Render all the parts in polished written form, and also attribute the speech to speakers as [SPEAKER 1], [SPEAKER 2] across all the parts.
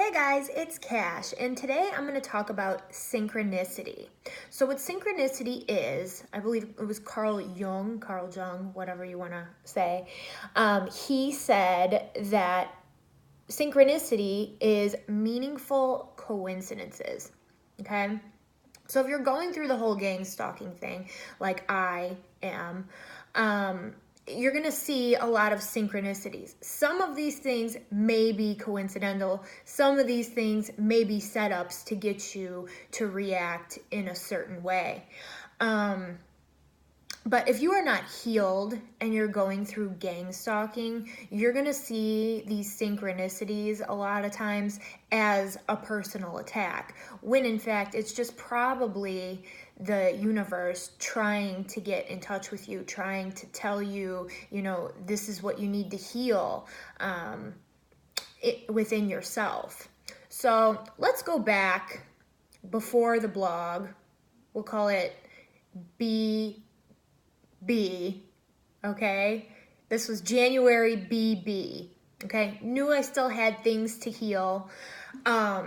[SPEAKER 1] Hey guys, it's Cash, and today I'm going to talk about synchronicity. So what synchronicity is, I believe it was Carl Jung, whatever you want to say, he said that synchronicity is meaningful coincidences, okay? So if you're going through the whole gang stalking thing, like I am, you're going to see a lot of synchronicities. Some of these things may be coincidental. Some of these things may be setups to get you to react in a certain way. But if you are not healed and you're going through gang stalking, you're going to see these synchronicities a lot of times as a personal attack, when in fact it's just probably the universe trying to get in touch with you, trying to tell you, this is what you need to heal within yourself. So let's go back before the blog. We'll call it B, okay? This was January BB, okay? Knew I still had things to heal. I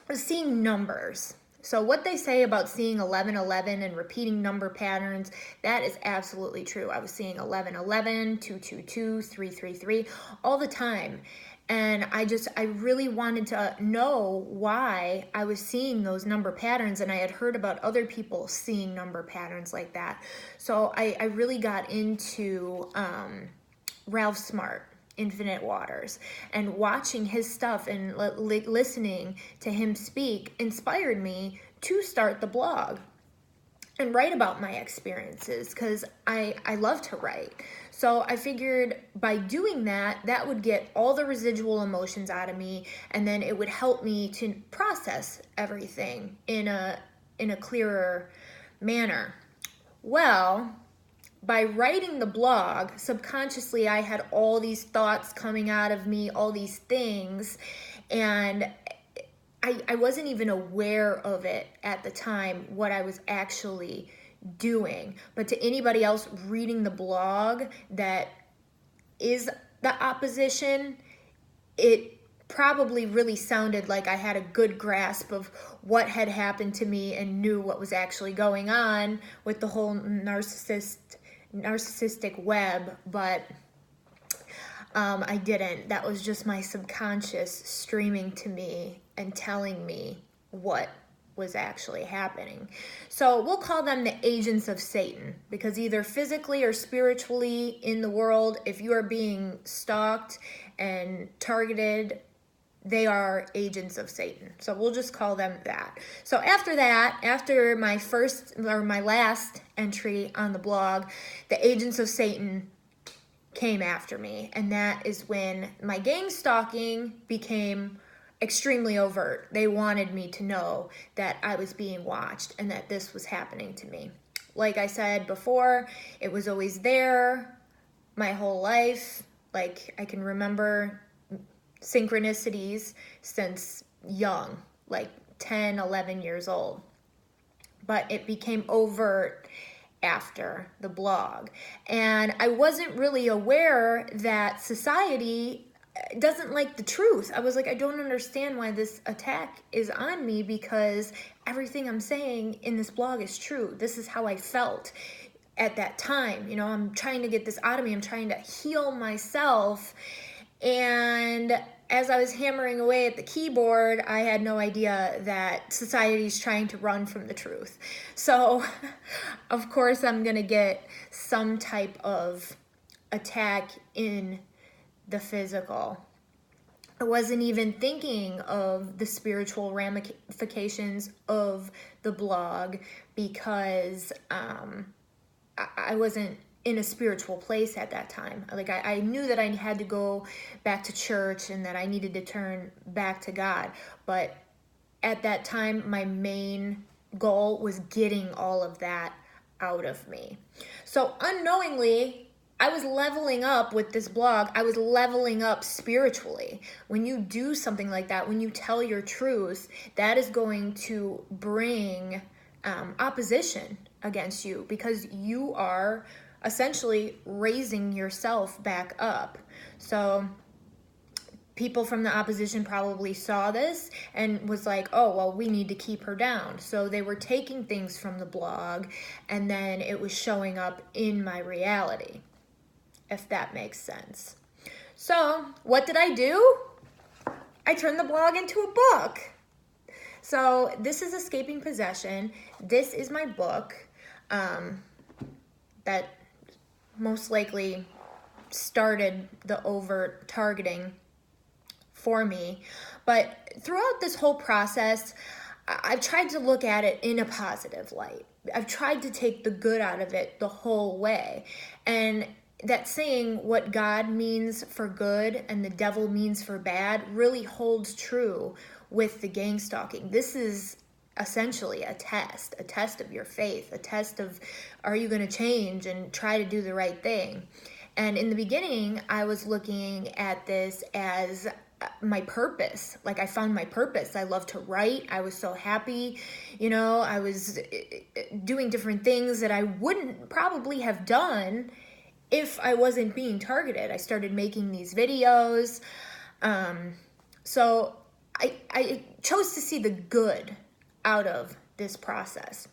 [SPEAKER 1] was seeing numbers. So what they say about seeing 1111 and repeating number patterns, that is absolutely true. I was seeing 1111, 222, 333 all the time. And I really wanted to know why I was seeing those number patterns, and I had heard about other people seeing number patterns like that. So I really got into Ralph Smart, Infinite Waters, and watching his stuff and listening to him speak inspired me to start the blog and write about my experiences, because I love to write. So I figured by doing that, that would get all the residual emotions out of me, and then it would help me to process everything in a clearer manner. Well, by writing the blog, subconsciously I had all these thoughts coming out of me, all these things, and I wasn't even aware of it at the time, what I was actually doing. But to anybody else reading the blog that is the opposition, it probably really sounded like I had a good grasp of what had happened to me and knew what was actually going on with the whole narcissistic web, but I didn't. That was just my subconscious streaming to me and telling me what was actually happening. So we'll call them the agents of Satan, because either physically or spiritually in the world, if you are being stalked and targeted, they are agents of Satan. So we'll just call them that. So after that, after my last entry on the blog, the agents of Satan came after me, and that is when my gang stalking became extremely overt. They wanted me to know that I was being watched and that this was happening to me. Like I said before, it was always there my whole life. Like, I can remember synchronicities since young, like 10, 11 years old. But it became overt after the blog. And I wasn't really aware that society doesn't like the truth. I was like, I don't understand why this attack is on me, because everything I'm saying in this blog is true. This is how I felt at that time. I'm trying to get this out of me. I'm trying to heal myself. And as I was hammering away at the keyboard, I had no idea that society's trying to run from the truth. So, of course, I'm going to get some type of attack in the physical. I wasn't even thinking of the spiritual ramifications of the blog, because I wasn't in a spiritual place at that time. Like, I knew that I had to go back to church and that I needed to turn back to God. But at that time, my main goal was getting all of that out of me. So unknowingly, I was leveling up with this blog. I was leveling up spiritually. When you do something like that, when you tell your truth, that is going to bring opposition against you, because you are essentially raising yourself back up. So people from the opposition probably saw this and was like, oh, well, we need to keep her down. So they were taking things from the blog, and then it was showing up in my reality, if that makes sense. So what did I do? I turned the blog into a book. So this is Escaping Possession. This is my book that most likely started the overt targeting for me. But throughout this whole process, I've tried to look at it in a positive light. I've tried to take the good out of it the whole way. And that saying, what God means for good and the devil means for bad, really holds true with the gang stalking. This is essentially a test of your faith, a test of, are you going to change and try to do the right thing? And in the beginning, I was looking at this as my purpose. Like, I found my purpose. I love to write. I was so happy. You know, I was doing different things that I wouldn't probably have done if I wasn't being targeted. I started making these videos. So I chose to see the good out of this process.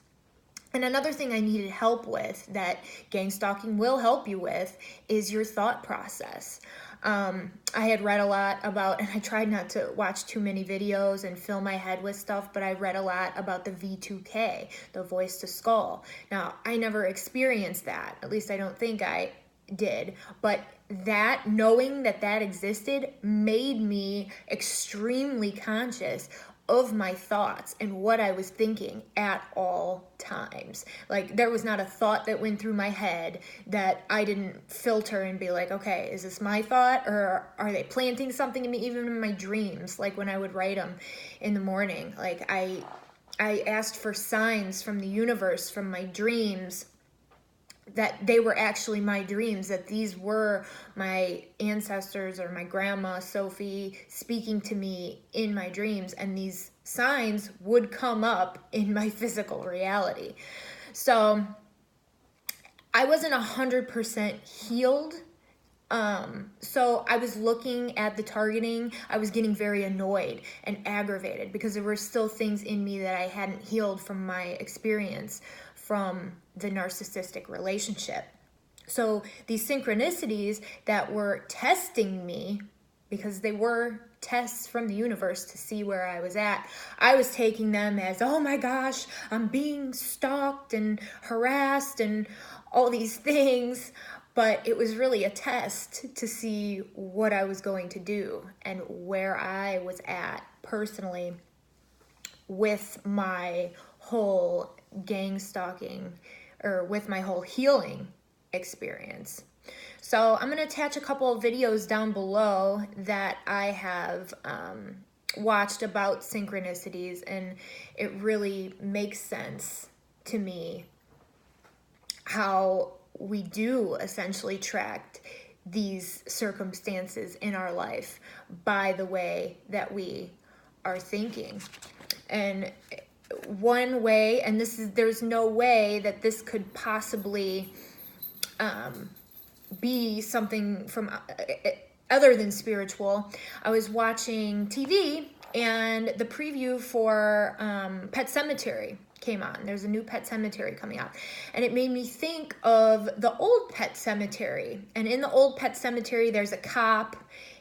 [SPEAKER 1] And another thing I needed help with, that gang stalking will help you with, is your thought process. I had read a lot about, and I tried not to watch too many videos and fill my head with stuff, but I read a lot about the V2K, the voice to skull. Now, I never experienced that. At least I don't think I did. But that, knowing that that existed, made me extremely conscious of my thoughts and what I was thinking at all times. Like, there was not a thought that went through my head that I didn't filter and be like, okay, is this my thought, or are they planting something in me? Even in my dreams, like when I would write them in the morning, like I asked for signs from the universe, from my dreams, that they were actually my dreams, that these were my ancestors or my grandma Sophie speaking to me in my dreams, and these signs would come up in my physical reality. So I wasn't 100% healed. So I was looking at the targeting, I was getting very annoyed and aggravated because there were still things in me that I hadn't healed from my experience from the narcissistic relationship. So these synchronicities that were testing me, because they were tests from the universe to see where I was at, I was taking them as, oh my gosh, I'm being stalked and harassed and all these things. But it was really a test to see what I was going to do and where I was at personally with my whole gang stalking, or with my whole healing experience. So I'm going to attach a couple of videos down below that I have watched about synchronicities, and it really makes sense to me how we do essentially track these circumstances in our life by the way that we are thinking. And one way, and there's no way that this could possibly be something from other than spiritual. I was watching TV, and the preview for Pet Sematary came on. There's a new Pet Sematary coming out, and it made me think of the old Pet Sematary. And in the old Pet Sematary, there's a cop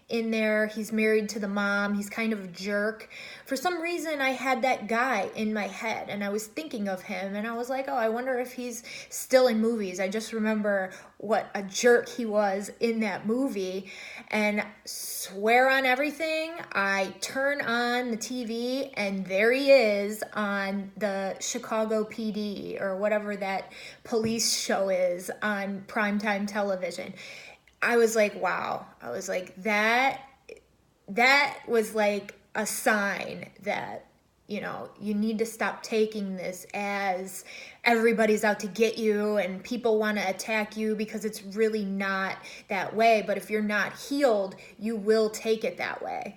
[SPEAKER 1] in there. He's married to the mom. He's kind of a jerk. For some reason, I had that guy in my head, and I was thinking of him, and I was like, oh, I wonder if he's still in movies. I just remember what a jerk he was in that movie, and swear on everything, I turn on the TV, and there he is on the Chicago PD, or whatever that police show is on primetime television. I was like, wow. I was like, that was like a sign that, you know, you need to stop taking this as everybody's out to get you and people want to attack you, because it's really not that way. But if you're not healed, you will take it that way.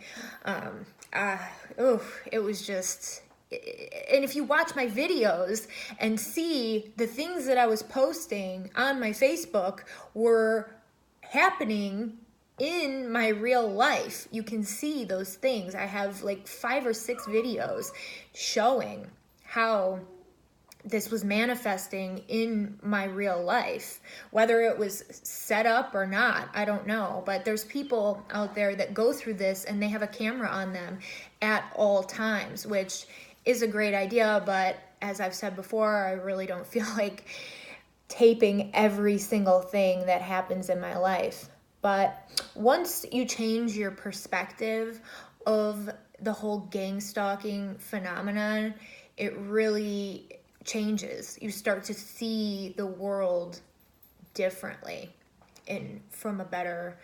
[SPEAKER 1] It was just... And if you watch my videos and see the things that I was posting on my Facebook were happening in my real life, you can see those things. I have like 5 or 6 videos showing how this was manifesting in my real life. Whether it was set up or not, I don't know. But there's people out there that go through this and they have a camera on them at all times, which is a great idea. But as I've said before, I really don't feel like taping every single thing that happens in my life. But once you change your perspective of the whole gang stalking phenomenon, it really changes. You start to see the world differently and from a better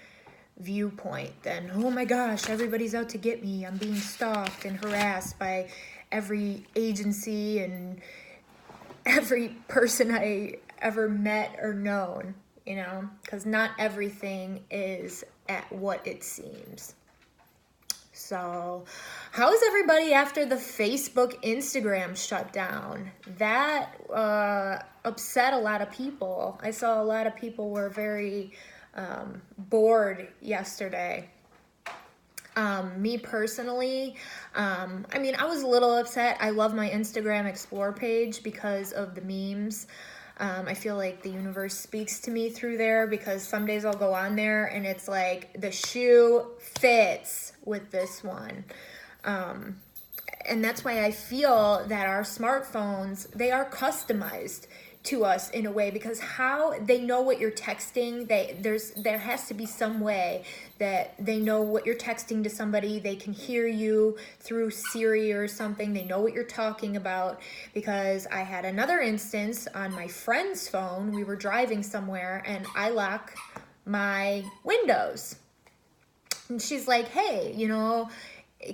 [SPEAKER 1] viewpoint than, oh my gosh, everybody's out to get me. I'm being stalked and harassed by every agency and every person I ever met or known, you know, because not everything is at what it seems. So, how is everybody after the Facebook, Instagram shut down? That upset a lot of people. I saw a lot of people were very bored yesterday. Me personally, I mean, I was a little upset. I love my Instagram Explore page because of the memes. I feel like the universe speaks to me through there, because some days I'll go on there and it's like the shoe fits with this one. And that's why I feel that our smartphones, they are customized to us in a way, because how they know what you're texting, there has to be some way that they know what you're texting to somebody. They can hear you through Siri or something. They know what you're talking about, because I had another instance on my friend's phone. We were driving somewhere and I lock my windows, and she's like, hey, you know,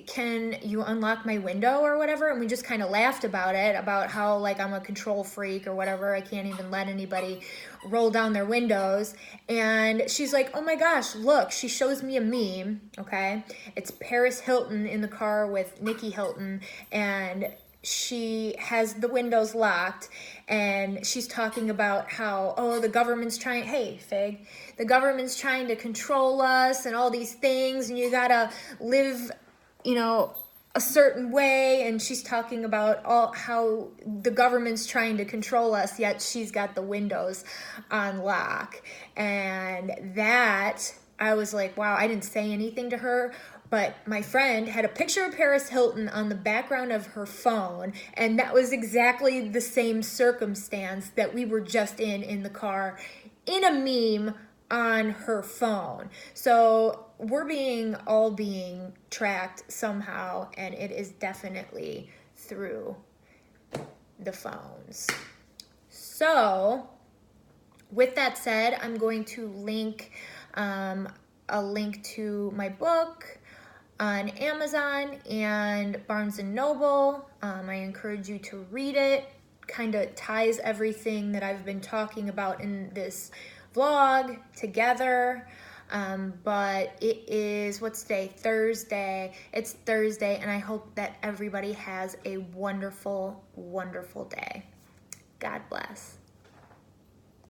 [SPEAKER 1] can you unlock my window or whatever? And we just kind of laughed about it, about how like I'm a control freak or whatever. I can't even let anybody roll down their windows. And she's like, oh my gosh, look, she shows me a meme. Okay. It's Paris Hilton in the car with Nikki Hilton, and she has the windows locked, and she's talking about how, oh, the government's trying, hey, Fig, the government's trying to control us and all these things, and you gotta live, you know, a certain way. And she's talking about all how the government's trying to control us, yet she's got the windows on lock. And that, I was like, wow, I didn't say anything to her, but my friend had a picture of Paris Hilton on the background of her phone, and that was exactly the same circumstance that we were just in the car, in a meme on her phone. So we're all being tracked somehow, and it is definitely through the phones. So with that said, I'm going to link a link to my book on Amazon and Barnes & Noble. I encourage you to read it. Kind of ties everything that I've been talking about in this vlog together. But it is, what's today? Thursday. It's Thursday, and I hope that everybody has a wonderful, wonderful day. God bless.